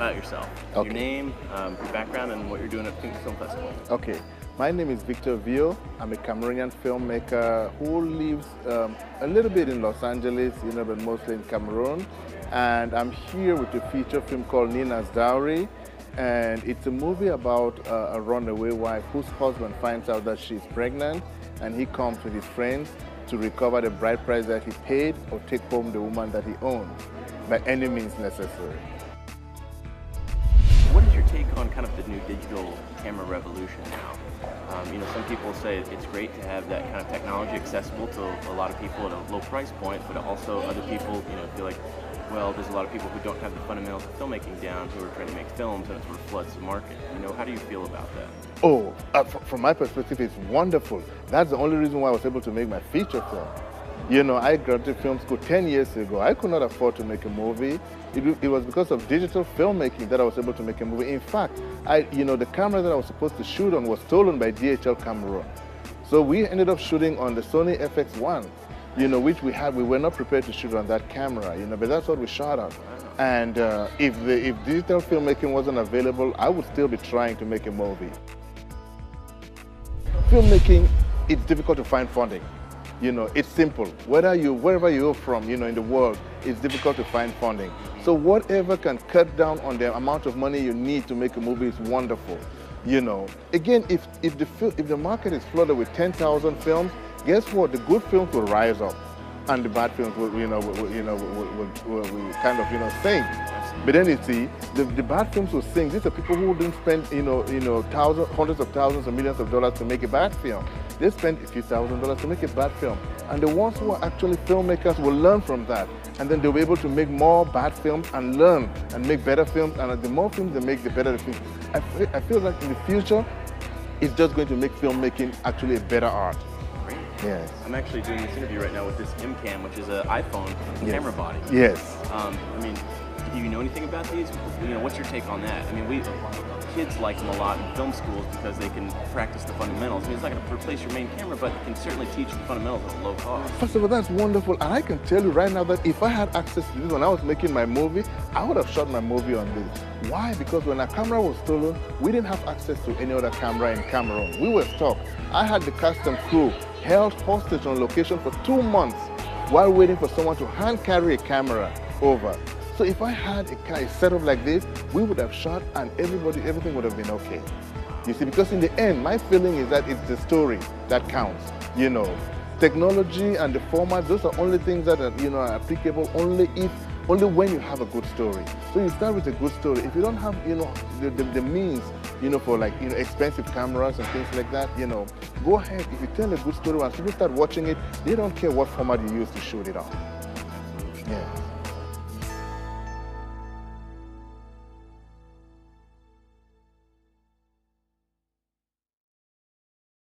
about yourself. Okay. Your name, your background, and what you're doing at the Film Festival. Okay, my name is Victor Vio. I'm a Cameroonian filmmaker who lives a little bit in Los Angeles, but mostly in Cameroon. And I'm here with a feature film called Nina's Dowry. And it's a movie about a runaway wife whose husband finds out that she's pregnant, and he comes with his friends to recover the bride price that he paid or take home the woman that he owned by any means necessary. What is your take on kind of the new digital camera revolution now? Some people say it's great to have that kind of technology accessible to a lot of people at a low price point, but also other people, feel like, well, there's a lot of people who don't have the fundamentals of filmmaking down who are trying to make films, and it sort of floods the market. How do you feel about that? Oh, from my perspective, it's wonderful. That's the only reason why I was able to make my feature film. I graduated film school 10 years ago. I could not afford to make a movie. It was because of digital filmmaking that I was able to make a movie. In fact, the camera that I was supposed to shoot on was stolen by DHL Cameroon. So we ended up shooting on the Sony FX1, which we were not prepared to shoot on that camera, but that's what we shot on. And if digital filmmaking wasn't available, I would still be trying to make a movie. Filmmaking, it's difficult to find funding. It's simple. Wherever you're from, in the world, it's difficult to find funding. So whatever can cut down on the amount of money you need to make a movie is wonderful. Again, if the market is flooded with 10,000 films, guess what? The good films will rise up, and the bad films will kind of sink. But then you see, the bad films will sink. These are people who didn't spend hundreds of thousands or millions of dollars to make a bad film. They spent a few $1,000s to make a bad film, and the ones who are actually filmmakers will learn from that, and then they'll be able to make more bad films and learn and make better films. And the more films they make, the better the film. I feel like in the future, it's just going to make filmmaking actually a better art. Yes. I'm actually doing this interview right now with this mCAM, which is an iPhone camera body. Yes. Do you know anything about these? What's your take on that? Kids like them a lot in film schools because they can practice the fundamentals. It's not going to replace your main camera, but it can certainly teach the fundamentals at a low cost. First of all, that's wonderful. And I can tell you right now that if I had access to this when I was making my movie, I would have shot my movie on this. Why? Because when our camera was stolen, we didn't have access to any other camera in Cameroon. We were stuck. I had the cast and crew held hostage on location for 2 months while waiting for someone to hand carry a camera over. So if I had a setup like this, we would have shot and everything would have been okay. You see, because in the end, my feeling is that it's the story that counts. Technology and the format, those are only things that are applicable only when you have a good story. So you start with a good story. If you don't have the means for expensive cameras and things like that, go ahead. If you tell a good story, once people start watching it, they don't care what format you use to shoot it on. Yeah.